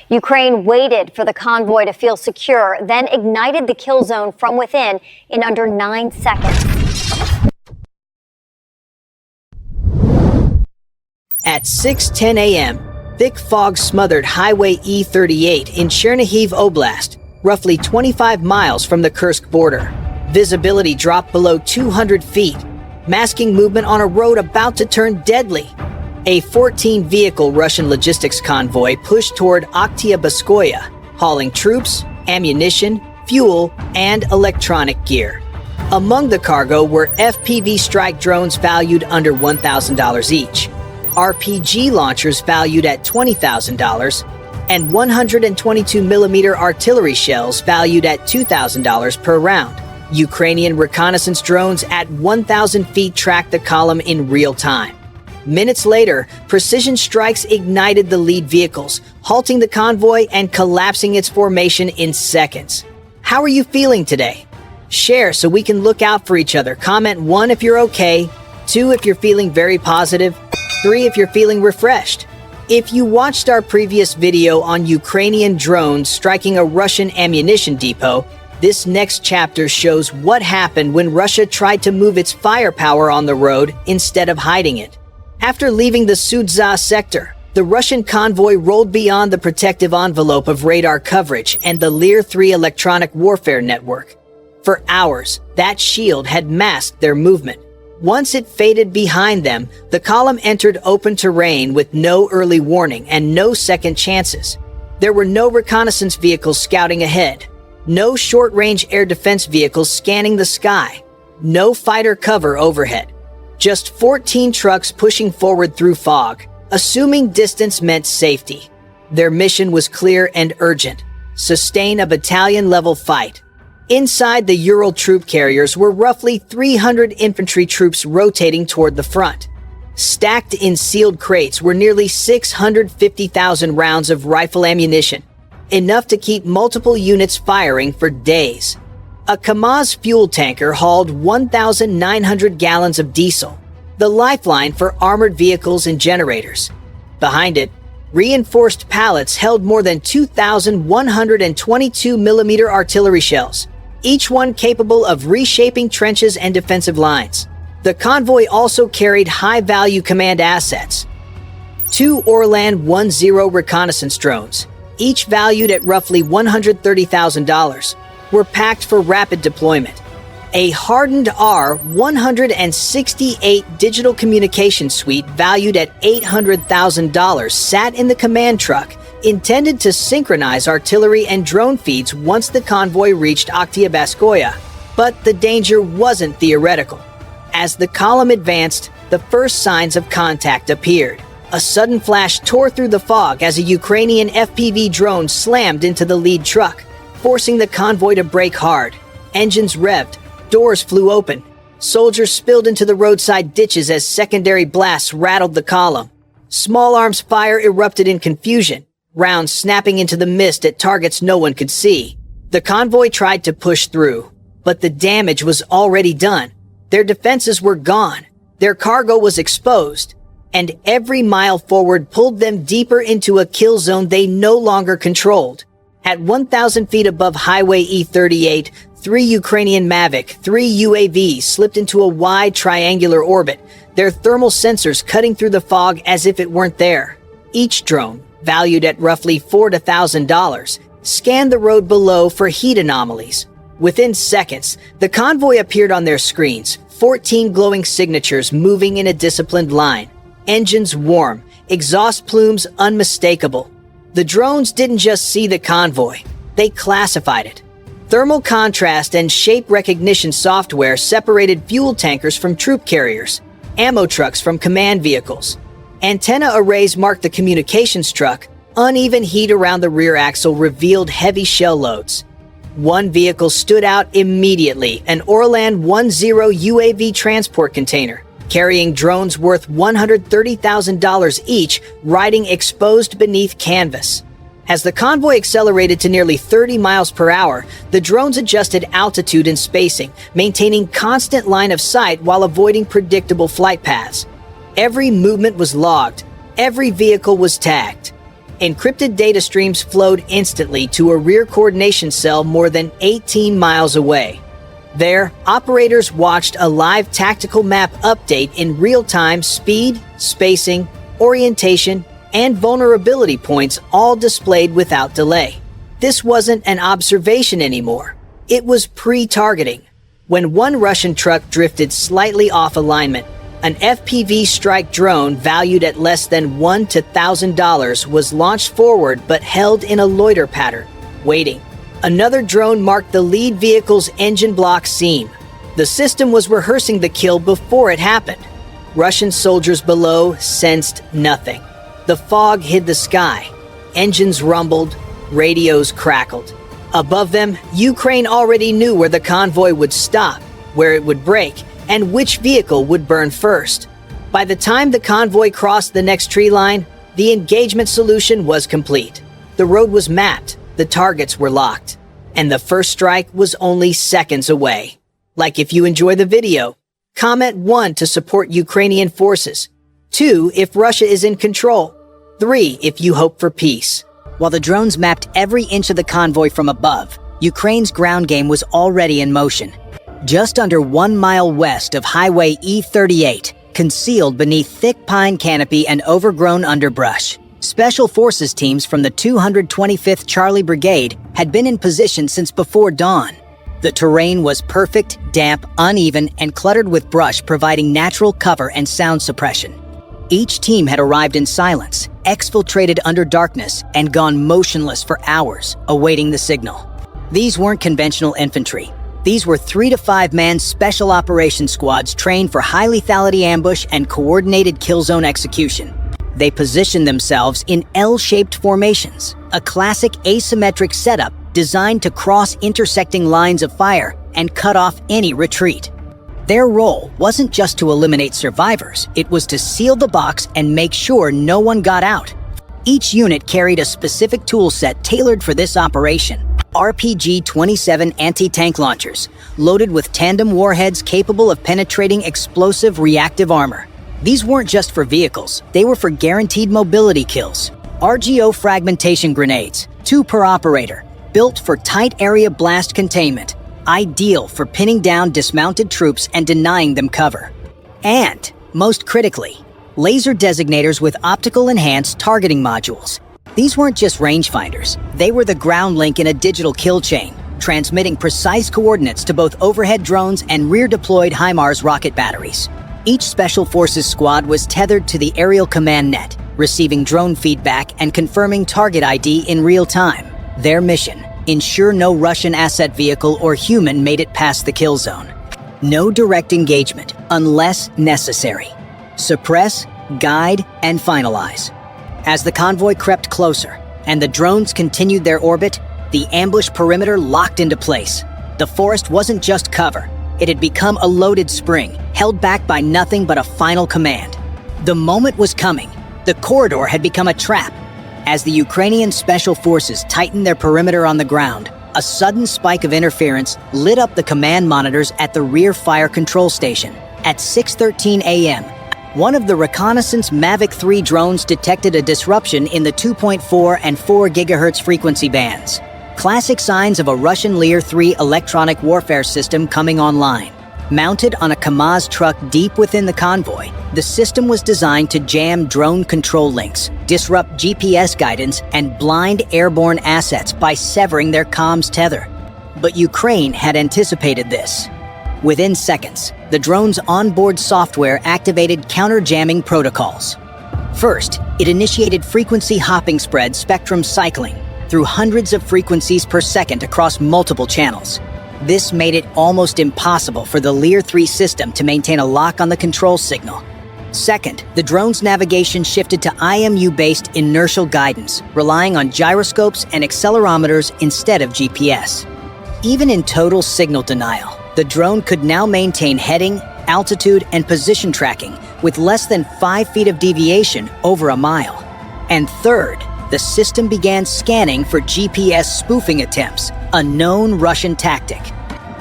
Ukraine waited for the convoy to feel secure, then ignited the kill zone from within in under 9 seconds. At 6:10 a.m., thick fog smothered Highway E38 in Chernihiv Oblast, roughly 25 miles from the Kursk border. Visibility dropped below 200 feet, masking movement on a road about to turn deadly. A 14-vehicle Russian logistics convoy pushed toward Oktyabrskoye, hauling troops, ammunition, fuel, and electronic gear. Among the cargo were FPV strike drones valued under $1,000 each, RPG launchers valued at $20,000, and 122mm artillery shells valued at $2,000 per round. Ukrainian reconnaissance drones at 1,000 feet tracked the column in real time. Minutes later, precision strikes ignited the lead vehicles, halting the convoy and collapsing its formation in seconds. How are you feeling today? Share so we can look out for each other. Comment 1 if you're okay, 2 if you're feeling very positive, 3 if you're feeling refreshed. If you watched our previous video on Ukrainian drones striking a Russian ammunition depot, this next chapter shows what happened when Russia tried to move its firepower on the road instead of hiding it. After leaving the Sudza sector, the Russian convoy rolled beyond the protective envelope of radar coverage and the Lear-3 electronic warfare network. For hours, that shield had masked their movement. Once it faded behind them, the column entered open terrain with no early warning and no second chances. There were no reconnaissance vehicles scouting ahead, no short-range air defense vehicles scanning the sky, no fighter cover overhead. Just 14 trucks pushing forward through fog, assuming distance meant safety. Their mission was clear and urgent: sustain a battalion-level fight. Inside the Ural troop carriers were roughly 300 infantry troops rotating toward the front. Stacked in sealed crates were nearly 650,000 rounds of rifle ammunition, enough to keep multiple units firing for days. A Kamaz fuel tanker hauled 1,900 gallons of diesel, the lifeline for armored vehicles and generators. Behind it, reinforced pallets held more than 2,122mm artillery shells, each one capable of reshaping trenches and defensive lines. The convoy also carried high-value command assets. 2 Orlan 10 reconnaissance drones, each valued at roughly $130,000, were packed for rapid deployment. A hardened R-168 digital communication suite valued at $800,000 sat in the command truck, intended to synchronize artillery and drone feeds once the convoy reached Oktyabrskoye. But the danger wasn't theoretical. As the column advanced, the first signs of contact appeared. A sudden flash tore through the fog as a Ukrainian FPV drone slammed into the lead truck, forcing the convoy to brake hard. Engines revved, doors flew open. Soldiers spilled into the roadside ditches as secondary blasts rattled the column. Small arms fire erupted in confusion, rounds snapping into the mist at targets no one could see. The convoy tried to push through, but the damage was already done. Their defenses were gone, their cargo was exposed, and every mile forward pulled them deeper into a kill zone they no longer controlled. At 1,000 feet above Highway E38, 3 Ukrainian Mavic 3 UAVs slipped into a wide triangular orbit, their thermal sensors cutting through the fog as if it weren't there. Each drone, valued at roughly $4,000 to $1,000, scanned the road below for heat anomalies. Within seconds, the convoy appeared on their screens, 14 glowing signatures moving in a disciplined line. Engines warm, exhaust plumes unmistakable. The drones didn't just see the convoy, they classified it. Thermal contrast and shape recognition software separated fuel tankers from troop carriers, ammo trucks from command vehicles. Antenna arrays marked the communications truck. Uneven heat around the rear axle revealed heavy shell loads. One vehicle stood out immediately, an Orlan 10 UAV transport container, carrying drones worth $130,000 each, riding exposed beneath canvas. As the convoy accelerated to nearly 30 miles per hour, the drones adjusted altitude and spacing, maintaining constant line of sight while avoiding predictable flight paths. Every movement was logged. Every vehicle was tagged. Encrypted data streams flowed instantly to a rear coordination cell more than 18 miles away. There, operators watched a live tactical map update in real time, speed, spacing, orientation, and vulnerability points all displayed without delay. This wasn't an observation anymore. It was pre-targeting. When one Russian truck drifted slightly off alignment, an FPV strike drone valued at less than $1 to $1,000 was launched forward but held in a loiter pattern, waiting. Another drone marked the lead vehicle's engine block seam. The system was rehearsing the kill before it happened. Russian soldiers below sensed nothing. The fog hid the sky. Engines rumbled, radios crackled. Above them, Ukraine already knew where the convoy would stop, where it would brake, and which vehicle would burn first. By the time the convoy crossed the next tree line, the engagement solution was complete. The road was mapped, the targets were locked, and the first strike was only seconds away. Like if you enjoy the video, comment 1 to support Ukrainian forces, 2 if Russia is in control, 3 if you hope for peace. While the drones mapped every inch of the convoy from above, Ukraine's ground game was already in motion. Just under 1 mile west of Highway E38, concealed beneath thick pine canopy and overgrown underbrush, Special Forces teams from the 225th Charlie Brigade had been in position since before dawn. The terrain was perfect, damp, uneven, and cluttered with brush, providing natural cover and sound suppression. Each team had arrived in silence, exfiltrated under darkness, and gone motionless for hours, awaiting the signal. These weren't conventional infantry. These were 3 to 5 man special operations squads trained for high lethality ambush and coordinated kill zone execution. They positioned themselves in L-shaped formations, a classic asymmetric setup designed to cross intersecting lines of fire and cut off any retreat. Their role wasn't just to eliminate survivors, it was to seal the box and make sure no one got out. Each unit carried a specific tool set tailored for this operation. RPG-27 anti-tank launchers, loaded with tandem warheads capable of penetrating explosive reactive armor. These weren't just for vehicles, they were for guaranteed mobility kills. RGO fragmentation grenades, 2 per operator, built for tight area blast containment, ideal for pinning down dismounted troops and denying them cover. And, most critically, laser designators with optical enhanced targeting modules. These weren't just rangefinders, they were the ground link in a digital kill chain, transmitting precise coordinates to both overhead drones and rear-deployed HIMARS rocket batteries. Each Special Forces squad was tethered to the aerial command net, receiving drone feedback and confirming target ID in real time. Their mission: ensure no Russian asset vehicle or human made it past the kill zone. No direct engagement, unless necessary. Suppress, guide, and finalize. As the convoy crept closer, and the drones continued their orbit, the ambush perimeter locked into place. The forest wasn't just cover. It had become a loaded spring, held back by nothing but a final command. The moment was coming. The corridor had become a trap. As the Ukrainian Special Forces tightened their perimeter on the ground, a sudden spike of interference lit up the command monitors at the rear fire control station. At 6:13 a.m., one of the reconnaissance Mavic 3 drones detected a disruption in the 2.4 and 4 GHz frequency bands. Classic signs of a Russian Lear 3 electronic warfare system coming online. Mounted on a Kamaz truck deep within the convoy, the system was designed to jam drone control links, disrupt GPS guidance, and blind airborne assets by severing their comms tether. But Ukraine had anticipated this. Within seconds, the drone's onboard software activated counter-jamming protocols. First, it initiated frequency hopping spread spectrum cycling through hundreds of frequencies per second across multiple channels. This made it almost impossible for the Lear 3 system to maintain a lock on the control signal. Second, the drone's navigation shifted to IMU-based inertial guidance, relying on gyroscopes and accelerometers instead of GPS. Even in total signal denial, the drone could now maintain heading, altitude, and position tracking with less than 5 feet of deviation over a mile. And third, the system began scanning for GPS spoofing attempts, a known Russian tactic.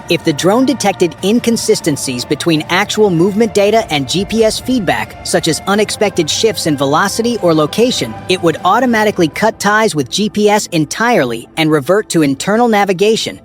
If the drone detected inconsistencies between actual movement data and GPS feedback, such as unexpected shifts in velocity or location, it would automatically cut ties with GPS entirely and revert to internal navigation.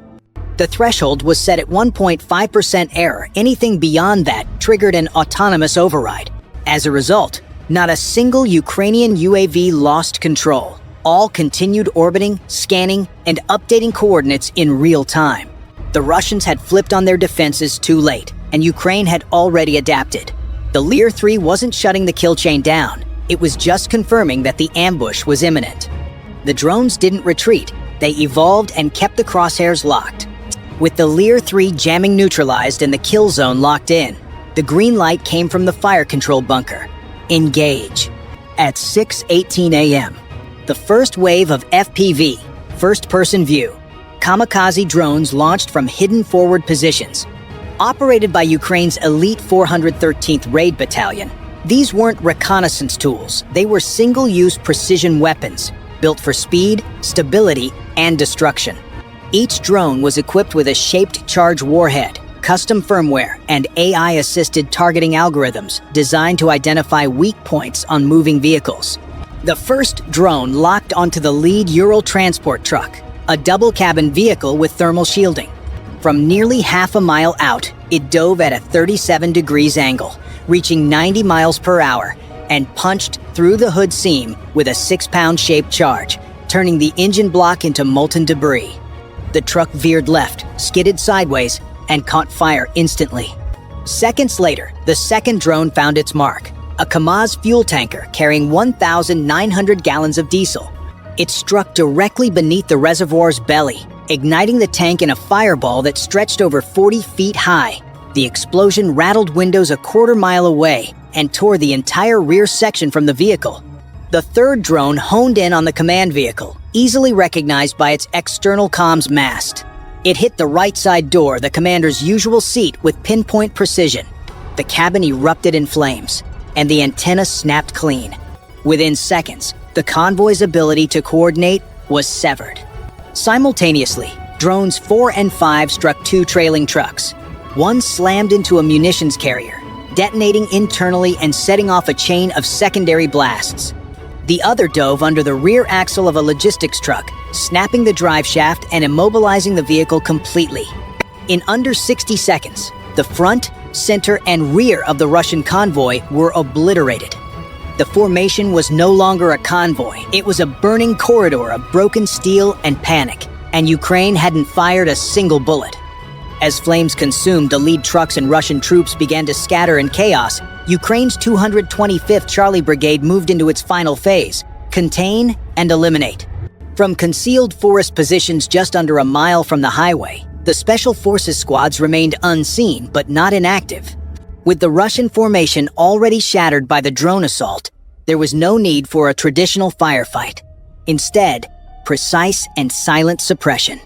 The threshold was set at 1.5% error. Anything beyond that triggered an autonomous override. As a result, not a single Ukrainian UAV lost control. All continued orbiting, scanning, and updating coordinates in real time. The Russians had flipped on their defenses too late, and Ukraine had already adapted. The Lear 3 wasn't shutting the kill chain down. It was just confirming that the ambush was imminent. The drones didn't retreat. They evolved and kept the crosshairs locked. With the Lear 3 jamming neutralized and the kill zone locked in, the green light came from the fire control bunker. Engage. At 6:18 a.m., the first wave of FPV, first-person view, kamikaze drones launched from hidden forward positions. Operated by Ukraine's elite 413th Raid Battalion, these weren't reconnaissance tools. They were single-use precision weapons, built for speed, stability, and destruction. Each drone was equipped with a shaped charge warhead, custom firmware, and AI-assisted targeting algorithms designed to identify weak points on moving vehicles. The first drone locked onto the lead Ural transport truck, a double-cabin vehicle with thermal shielding. From nearly half a mile out, it dove at a 37 degrees angle, reaching 90 miles per hour, and punched through the hood seam with a 6-pound shaped charge, turning the engine block into molten debris. The truck veered left, skidded sideways, and caught fire instantly. Seconds later, the second drone found its mark, a Kamaz fuel tanker carrying 1,900 gallons of diesel. It struck directly beneath the reservoir's belly, igniting the tank in a fireball that stretched over 40 feet high. The explosion rattled windows a quarter-mile away and tore the entire rear section from the vehicle. The third drone honed in on the command vehicle, easily recognized by its external comms mast. It hit the right side door, the commander's usual seat, with pinpoint precision. The cabin erupted in flames, and the antenna snapped clean. Within seconds, the convoy's ability to coordinate was severed. Simultaneously, drones 4 and 5 struck 2 trailing trucks. One slammed into a munitions carrier, detonating internally and setting off a chain of secondary blasts. The other dove under the rear axle of a logistics truck, snapping the drive shaft and immobilizing the vehicle completely. In under 60 seconds, the front, center, and rear of the Russian convoy were obliterated. The formation was no longer a convoy. It was a burning corridor of broken steel and panic, and Ukraine hadn't fired a single bullet. As flames consumed the lead trucks and Russian troops began to scatter in chaos, Ukraine's 225th Charlie Brigade moved into its final phase: contain and eliminate. From concealed forest positions just under a mile from the highway, the Special Forces squads remained unseen but not inactive. With the Russian formation already shattered by the drone assault, there was no need for a traditional firefight. Instead, precise and silent suppression.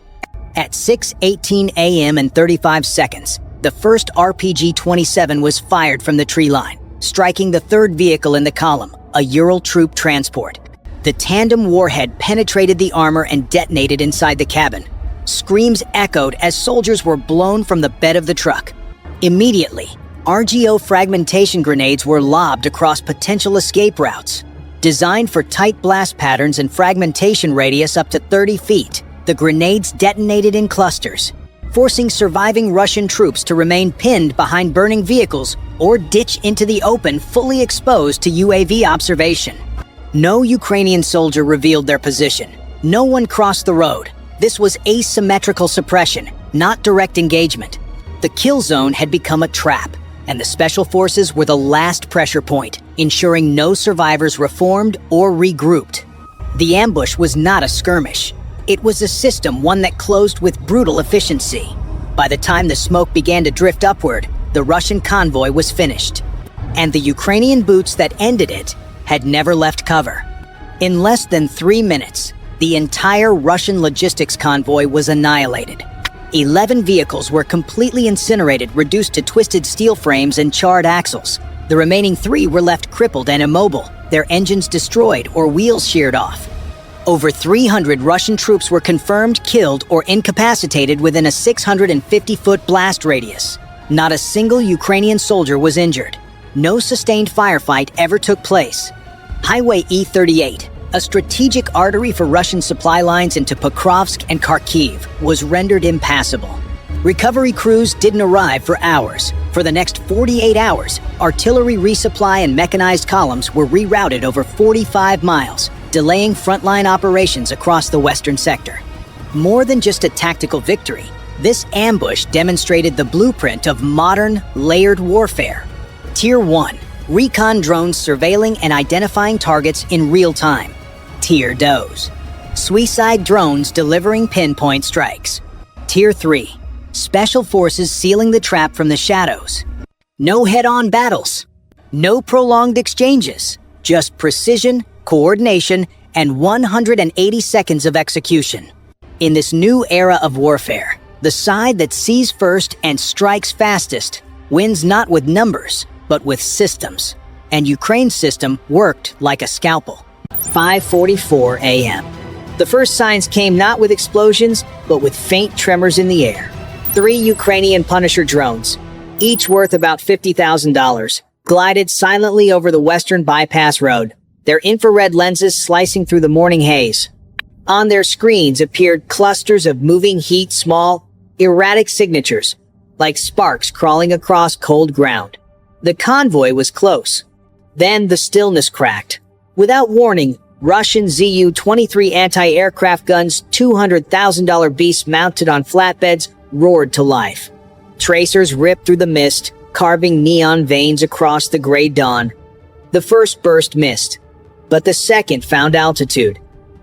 At 6:18 a.m. and 35 seconds, the first RPG-27 was fired from the tree line, striking the third vehicle in the column, a Ural troop transport. The tandem warhead penetrated the armor and detonated inside the cabin. Screams echoed as soldiers were blown from the bed of the truck. Immediately, RGO fragmentation grenades were lobbed across potential escape routes. Designed for tight blast patterns and fragmentation radius up to 30 feet, the grenades detonated in clusters, forcing surviving Russian troops to remain pinned behind burning vehicles or ditch into the open, fully exposed to UAV observation. No Ukrainian soldier revealed their position. No one crossed the road. This was asymmetrical suppression, not direct engagement. The kill zone had become a trap, and the Special Forces were the last pressure point, ensuring no survivors reformed or regrouped. The ambush was not a skirmish. It was a system, one that closed with brutal efficiency. By the time the smoke began to drift upward, the Russian convoy was finished. And the Ukrainian boots that ended it had never left cover. In less than 3 minutes, the entire Russian logistics convoy was annihilated. 11 vehicles were completely incinerated, reduced to twisted steel frames and charred axles. The remaining 3 were left crippled and immobile, their engines destroyed or wheels sheared off. Over 300 Russian troops were confirmed killed or incapacitated within a 650-foot blast radius. Not a single Ukrainian soldier was injured. No sustained firefight ever took place. Highway E38, a strategic artery for Russian supply lines into Pokrovsk and Kharkiv, was rendered impassable. Recovery crews didn't arrive for hours. For the next 48 hours, artillery resupply and mechanized columns were rerouted over 45 miles, delaying frontline operations across the western sector. More than just a tactical victory, this ambush demonstrated the blueprint of modern, layered warfare. Tier 1, recon drones surveilling and identifying targets in real time. Tier 2, suicide drones delivering pinpoint strikes. Tier 3, special forces sealing the trap from the shadows. No head-on battles. No prolonged exchanges. Just precision, coordination, and 180 seconds of execution. In this new era of warfare, the side that sees first and strikes fastest wins not with numbers, but with systems. And Ukraine's system worked like a scalpel. 5:44 a.m. The first signs came not with explosions, but with faint tremors in the air. 3 Ukrainian Punisher drones, each worth about $50,000, glided silently over the western bypass road, their infrared lenses slicing through the morning haze. On their screens appeared clusters of moving heat, small, erratic signatures, like sparks crawling across cold ground. The convoy was close. Then the stillness cracked. Without warning, Russian Zu-23 anti-aircraft guns, $200,000 beasts mounted on flatbeds, roared to life. Tracers ripped through the mist, carving neon veins across the gray dawn. The first burst missed, but the second found altitude.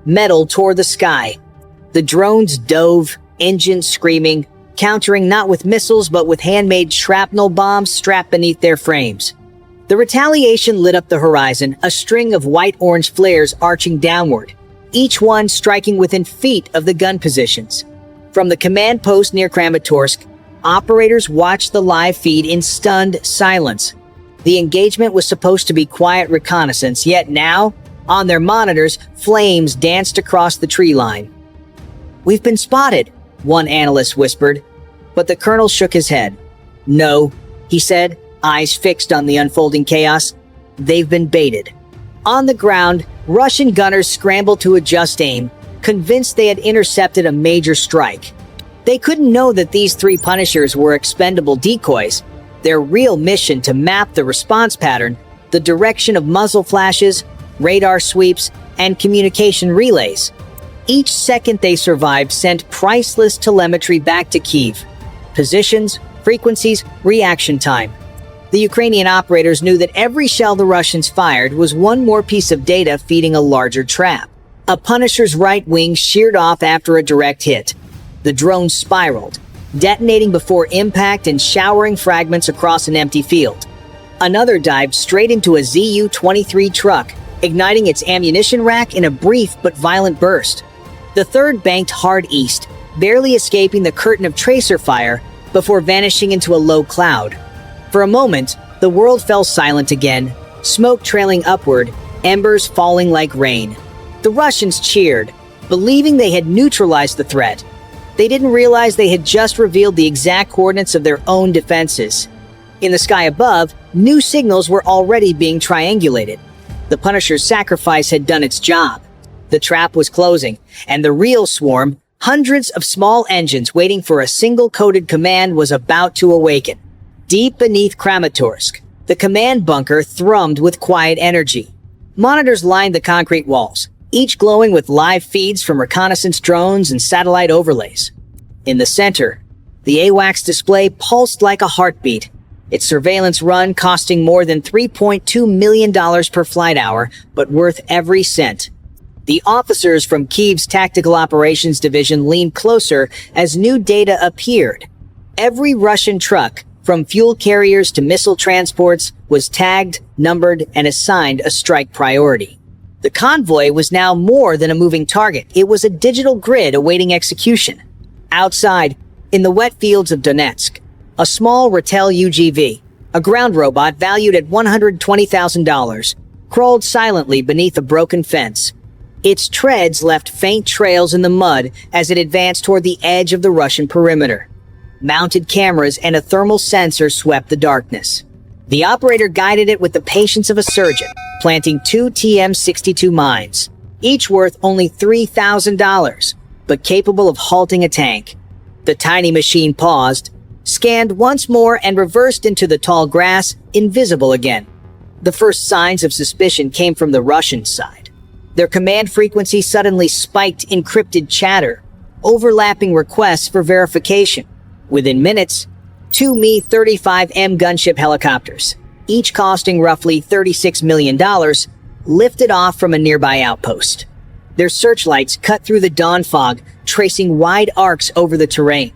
Metal tore the sky. The drones dove, engines screaming, countering not with missiles but with handmade shrapnel bombs strapped beneath their frames. The retaliation lit up the horizon, a string of white-orange flares arching downward, each one striking within feet of the gun positions. From the command post near Kramatorsk, operators watched the live feed in stunned silence. The engagement was supposed to be quiet reconnaissance, yet now, on their monitors, flames danced across the tree line. "We've been spotted," one analyst whispered, but the colonel shook his head. "No," he said, eyes fixed on the unfolding chaos. "They've been baited." On the ground, Russian gunners scrambled to adjust aim, convinced they had intercepted a major strike. They couldn't know that these 3 Punishers were expendable decoys, their real mission to map the response pattern, the direction of muzzle flashes, radar sweeps, and communication relays. Each second they survived sent priceless telemetry back to Kyiv. Positions, frequencies, reaction time. The Ukrainian operators knew that every shell the Russians fired was one more piece of data feeding a larger trap. A Punisher's right wing sheared off after a direct hit. The drone spiraled, detonating before impact and showering fragments across an empty field. Another dived straight into a Zu-23 truck, igniting its ammunition rack in a brief but violent burst. The third banked hard east, barely escaping the curtain of tracer fire before vanishing into a low cloud. For a moment, the world fell silent again, smoke trailing upward, embers falling like rain. The Russians cheered, believing they had neutralized the threat. They didn't realize they had just revealed the exact coordinates of their own defenses. In the sky above, new signals were already being triangulated. The Punisher's sacrifice had done its job. The trap was closing, and the real swarm, hundreds of small engines waiting for a single coded command, was about to awaken. Deep beneath Kramatorsk, the command bunker thrummed with quiet energy. Monitors lined the concrete walls, each glowing with live feeds from reconnaissance drones and satellite overlays. In the center, the AWACS display pulsed like a heartbeat, its surveillance run costing more than $3.2 million per flight hour, but worth every cent. The officers from Kyiv's Tactical Operations Division leaned closer as new data appeared. Every Russian truck, from fuel carriers to missile transports, was tagged, numbered, and assigned a strike priority. The convoy was now more than a moving target. It was a digital grid awaiting execution. Outside, in the wet fields of Donetsk, a small Ratel UGV, a ground robot valued at $120,000, crawled silently beneath a broken fence. Its treads left faint trails in the mud as it advanced toward the edge of the Russian perimeter. Mounted cameras and a thermal sensor swept the darkness. The operator guided it with the patience of a surgeon, planting 2 TM-62 mines, each worth only $3,000, but capable of halting a tank. The tiny machine paused, scanned once more, and reversed into the tall grass, invisible again. The first signs of suspicion came from the Russian side. Their command frequency suddenly spiked encrypted chatter, overlapping requests for verification. Within minutes, 2 Mi-35M gunship helicopters, each costing roughly $36 million, lifted off from a nearby outpost. Their searchlights cut through the dawn fog, tracing wide arcs over the terrain.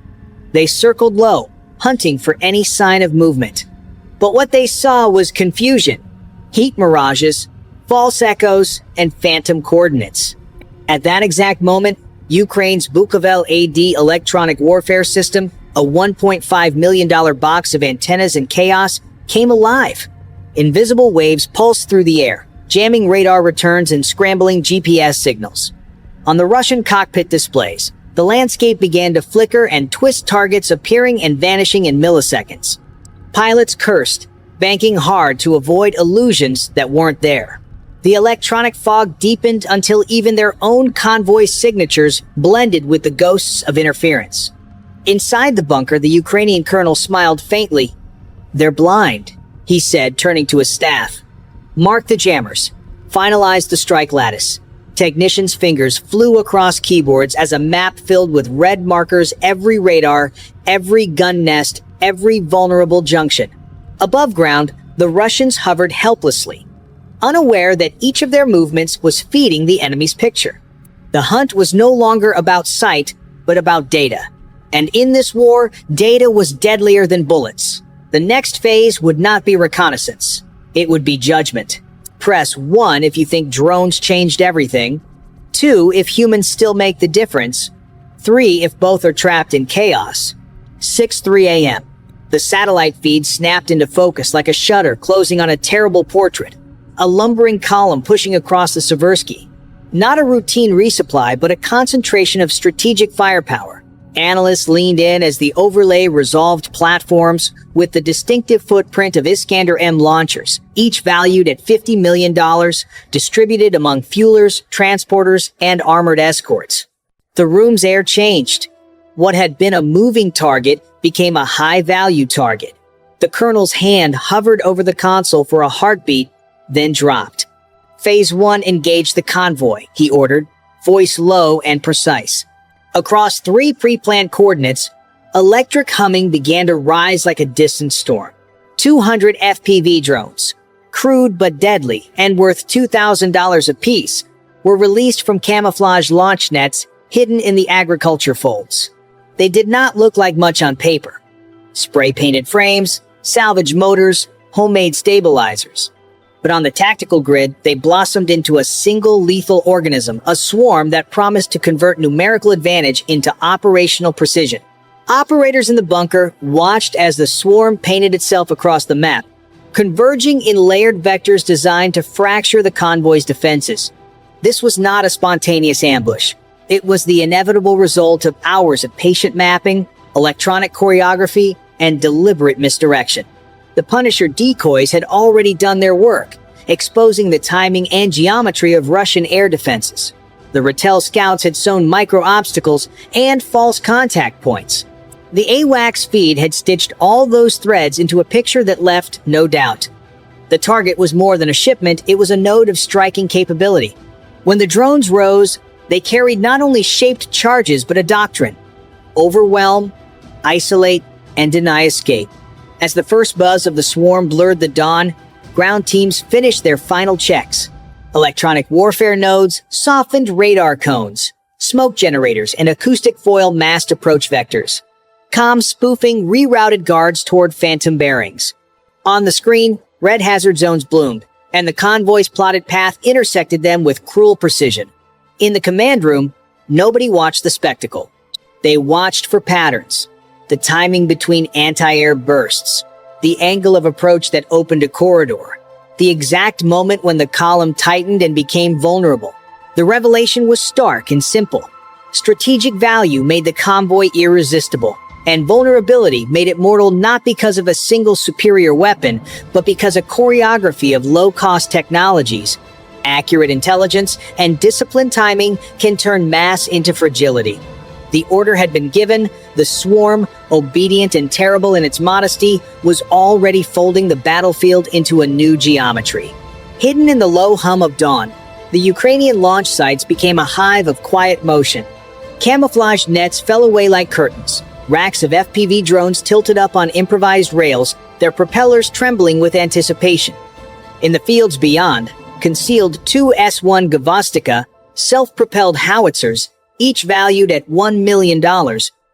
They circled low, hunting for any sign of movement. But what they saw was confusion, heat mirages, false echoes, and phantom coordinates. At that exact moment, Ukraine's Bukovel AD electronic warfare system, a $1.5 million box of antennas and chaos, came alive. Invisible waves pulsed through the air, jamming radar returns and scrambling GPS signals. On the Russian cockpit displays, the landscape began to flicker and twist, targets appearing and vanishing in milliseconds. Pilots cursed, banking hard to avoid illusions that weren't there. The electronic fog deepened until even their own convoy signatures blended with the ghosts of interference. Inside the bunker, the Ukrainian colonel smiled faintly. "They're blind," he said, turning to his staff. "Mark the jammers. Finalize the strike lattice." Technicians' fingers flew across keyboards as a map filled with red markers every radar, every gun nest, every vulnerable junction. Above ground, the Russians hovered helplessly, unaware that each of their movements was feeding the enemy's picture. The hunt was no longer about sight, but about data. And in this war, data was deadlier than bullets. The next phase would not be reconnaissance. It would be judgment. Press 1 if you think drones changed everything. 2 if humans still make the difference. 3 if both are trapped in chaos. 6:03 a.m. The satellite feed snapped into focus like a shutter closing on a terrible portrait. A lumbering column pushing across the Seversky. Not a routine resupply, but a concentration of strategic firepower. Analysts leaned in as the overlay resolved platforms with the distinctive footprint of Iskander-M launchers, each valued at $50 million, distributed among fuelers, transporters, and armored escorts. The room's air changed. What had been a moving target became a high-value target. The colonel's hand hovered over the console for a heartbeat, then dropped. "Phase 1 engaged the convoy," he ordered, voice low and precise. Across 3 pre-planned coordinates, electric humming began to rise like a distant storm. 200 FPV drones, crude but deadly and worth $2,000 apiece, were released from camouflage launch nets hidden in the agriculture folds. They did not look like much on paper. Spray-painted frames, salvage motors, homemade stabilizers. But on the tactical grid, they blossomed into a single lethal organism, a swarm that promised to convert numerical advantage into operational precision. Operators in the bunker watched as the swarm painted itself across the map, converging in layered vectors designed to fracture the convoy's defenses. This was not a spontaneous ambush. It was the inevitable result of hours of patient mapping, electronic choreography, and deliberate misdirection. The Punisher decoys had already done their work, exposing the timing and geometry of Russian air defenses. The Rattel scouts had sown micro-obstacles and false contact points. The AWACS feed had stitched all those threads into a picture that left no doubt. The target was more than a shipment, it was a node of striking capability. When the drones rose, they carried not only shaped charges but a doctrine: overwhelm, isolate, and deny escape. As the first buzz of the swarm blurred the dawn, ground teams finished their final checks. Electronic warfare nodes, softened radar cones, smoke generators, and acoustic foil masked approach vectors. Comm spoofing rerouted guards toward phantom bearings. On the screen, red hazard zones bloomed, and the convoy's plotted path intersected them with cruel precision. In the command room, nobody watched the spectacle. They watched for patterns. The timing between anti-air bursts, the angle of approach that opened a corridor, the exact moment when the column tightened and became vulnerable. The revelation was stark and simple. Strategic value made the convoy irresistible, and vulnerability made it mortal not because of a single superior weapon, but because a choreography of low-cost technologies. Accurate intelligence and disciplined timing can turn mass into fragility. The order had been given, the swarm, obedient and terrible in its modesty, was already folding the battlefield into a new geometry. Hidden in the low hum of dawn, the Ukrainian launch sites became a hive of quiet motion. Camouflaged nets fell away like curtains. Racks of FPV drones tilted up on improvised rails, their propellers trembling with anticipation. In the fields beyond, concealed two S-1 Gvostika, self-propelled howitzers, each valued at $1 million,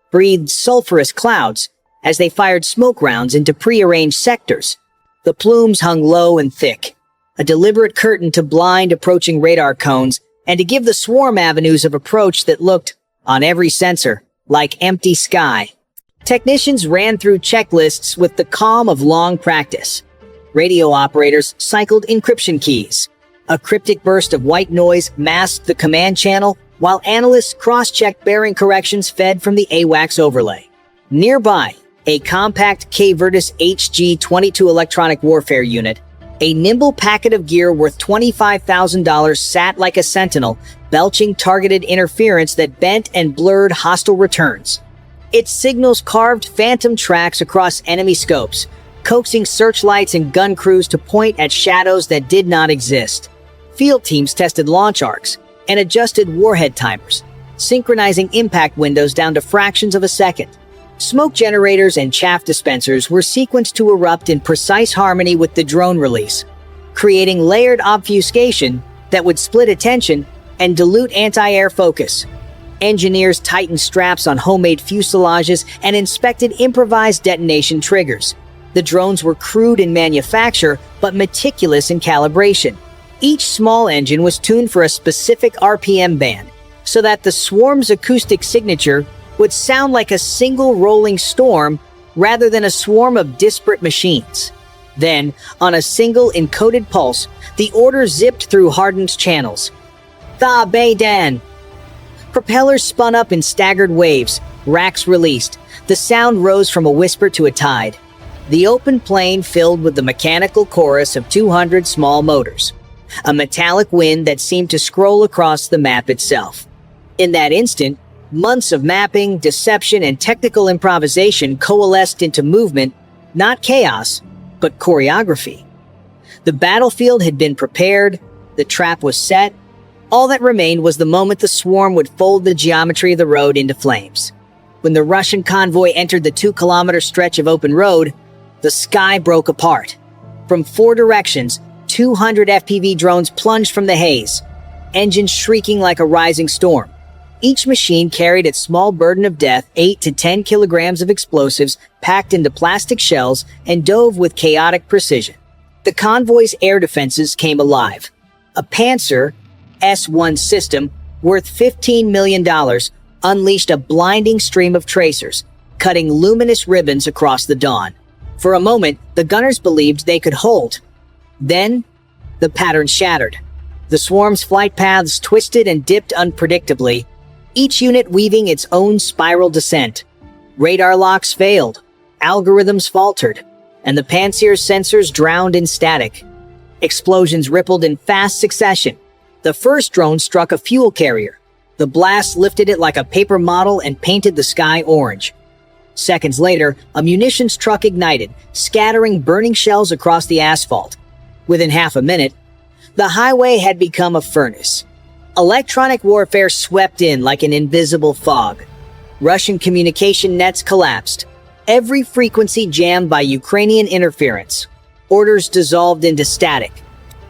breathed sulfurous clouds as they fired smoke rounds into pre-arranged sectors. The plumes hung low and thick, a deliberate curtain to blind approaching radar cones and to give the swarm avenues of approach that looked, on every sensor, like empty sky. Technicians ran through checklists with the calm of long practice. Radio operators cycled encryption keys. A cryptic burst of white noise masked the command channel, while analysts cross-checked bearing corrections fed from the AWACS overlay. Nearby, a compact K-Virtus HG-22 electronic warfare unit, a nimble packet of gear worth $25,000 sat like a sentinel, belching targeted interference that bent and blurred hostile returns. Its signals carved phantom tracks across enemy scopes, coaxing searchlights and gun crews to point at shadows that did not exist. Field teams tested launch arcs and adjusted warhead timers, synchronizing impact windows down to fractions of a second. Smoke generators and chaff dispensers were sequenced to erupt in precise harmony with the drone release, creating layered obfuscation that would split attention and dilute anti-air focus. Engineers tightened straps on homemade fuselages and inspected improvised detonation triggers. The drones were crude in manufacture, but meticulous in calibration. Each small engine was tuned for a specific RPM band, so that the swarm's acoustic signature would sound like a single rolling storm rather than a swarm of disparate machines. Then, on a single encoded pulse, the order zipped through hardened channels. Tha Bay Dan! Propellers spun up in staggered waves, racks released. The sound rose from a whisper to a tide. The open plain filled with the mechanical chorus of 200 small motors. A metallic wind that seemed to scroll across the map itself. In that instant, months of mapping, deception, and technical improvisation coalesced into movement, not chaos, but choreography. The battlefield had been prepared, the trap was set. All that remained was the moment the swarm would fold the geometry of the road into flames. When the Russian convoy entered the 2-kilometer stretch of open road, the sky broke apart. From 4 directions, 200 FPV drones plunged from the haze, engines shrieking like a rising storm. Each machine carried its small burden of death, 8 to 10 kilograms of explosives packed into plastic shells, and dove with chaotic precision. The convoy's air defenses came alive. A Panzer S-1 system worth $15 million unleashed a blinding stream of tracers, cutting luminous ribbons across the dawn. For a moment, the gunners believed they could hold. Then, the pattern shattered. The swarm's flight paths twisted and dipped unpredictably, each unit weaving its own spiral descent. Radar locks failed, algorithms faltered, and the Panzer's sensors drowned in static. Explosions rippled in fast succession. The first drone struck a fuel carrier. The blast lifted it like a paper model and painted the sky orange. Seconds later, a munitions truck ignited, scattering burning shells across the asphalt. Within half a minute, the highway had become a furnace. Electronic warfare swept in like an invisible fog. Russian communication nets collapsed, every frequency jammed by Ukrainian interference. Orders dissolved into static.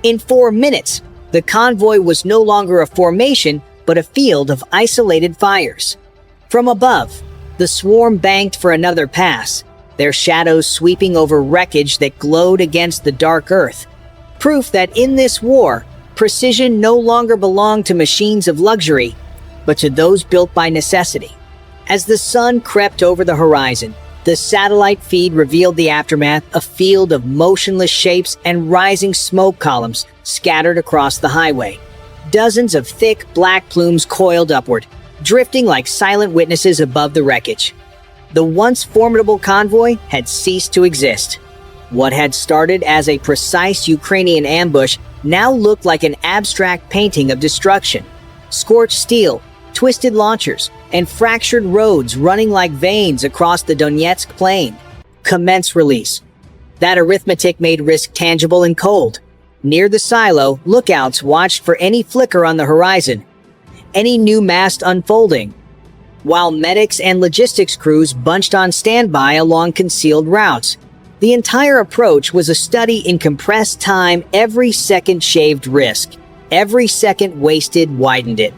In 4 minutes, the convoy was no longer a formation, but a field of isolated fires. From above, the swarm banked for another pass, their shadows sweeping over wreckage that glowed against the dark earth. Proof that in this war, precision no longer belonged to machines of luxury, but to those built by necessity. As the sun crept over the horizon, the satellite feed revealed the aftermath, a field of motionless shapes and rising smoke columns scattered across the highway. Dozens of thick, black plumes coiled upward, drifting like silent witnesses above the wreckage. The once formidable convoy had ceased to exist. What had started as a precise Ukrainian ambush now looked like an abstract painting of destruction. Scorched steel, twisted launchers, and fractured roads running like veins across the Donetsk plain. Commence release. That arithmetic made risk tangible and cold. Near the silo, lookouts watched for any flicker on the horizon, any new mast unfolding, while medics and logistics crews bunched on standby along concealed routes. The entire approach was a study in compressed time. Every second shaved risk. Every second wasted widened it.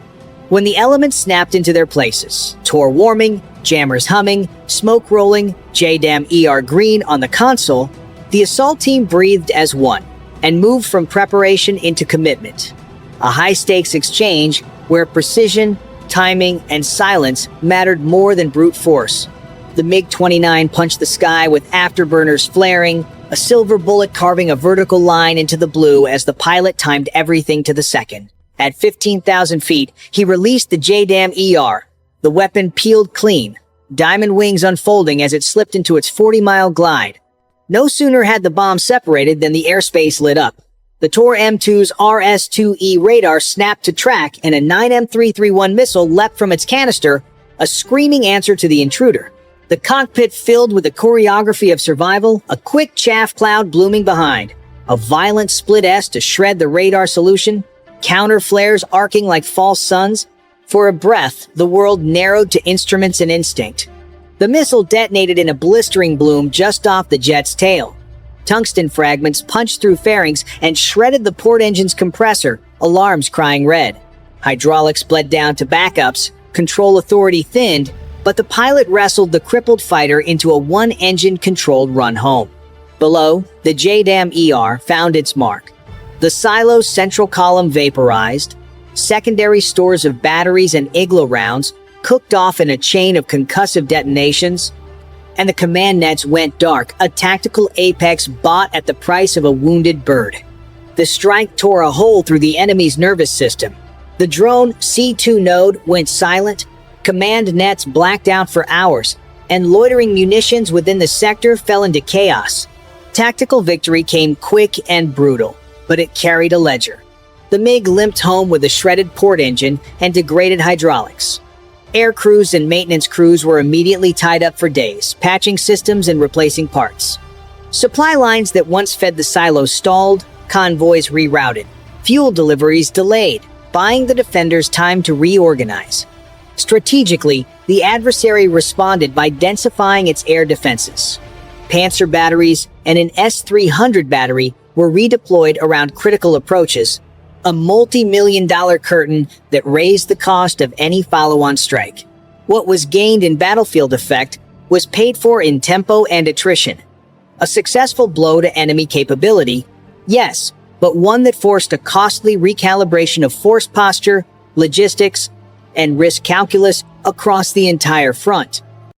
When the elements snapped into their places, Tor warming, jammers humming, smoke rolling, JDAM ER green on the console, the assault team breathed as one and moved from preparation into commitment. A high-stakes exchange where precision, timing, and silence mattered more than brute force. The MiG-29 punched the sky with afterburners flaring, a silver bullet carving a vertical line into the blue as the pilot timed everything to the second. At 15,000 feet, he released the JDAM ER. The weapon peeled clean, diamond wings unfolding as it slipped into its 40-mile glide. No sooner had the bomb separated than the airspace lit up. The Tor M2's RS-2E radar snapped to track, and a 9M331 missile leapt from its canister, a screaming answer to the intruder. The cockpit filled with a choreography of survival, a quick chaff cloud blooming behind, a violent split S to shred the radar solution, counter flares arcing like false suns. For a breath, the world narrowed to instruments and instinct. The missile detonated in a blistering bloom just off the jet's tail. Tungsten fragments punched through fairings and shredded the port engine's compressor, alarms crying red. Hydraulics bled down to backups, control authority thinned, but the pilot wrestled the crippled fighter into a one-engine controlled run home. Below, the JDAM ER found its mark. The silo's central column vaporized, secondary stores of batteries and igloo rounds cooked off in a chain of concussive detonations, and the command nets went dark, a tactical apex bought at the price of a wounded bird. The strike tore a hole through the enemy's nervous system. The drone C2 node went silent, command nets blacked out for hours, and loitering munitions within the sector fell into chaos. Tactical victory came quick and brutal, but it carried a ledger. The MiG limped home with a shredded port engine and degraded hydraulics. Air crews and maintenance crews were immediately tied up for days, patching systems and replacing parts. Supply lines that once fed the silos stalled, convoys rerouted, fuel deliveries delayed, buying the defenders time to reorganize. Strategically, the adversary responded by densifying its air defenses. Panzer batteries and an S-300 battery were redeployed around critical approaches, a multi-million-dollar curtain that raised the cost of any follow-on strike. What was gained in battlefield effect was paid for in tempo and attrition. A successful blow to enemy capability, yes, but one that forced a costly recalibration of force posture, logistics, and risk calculus across the entire front.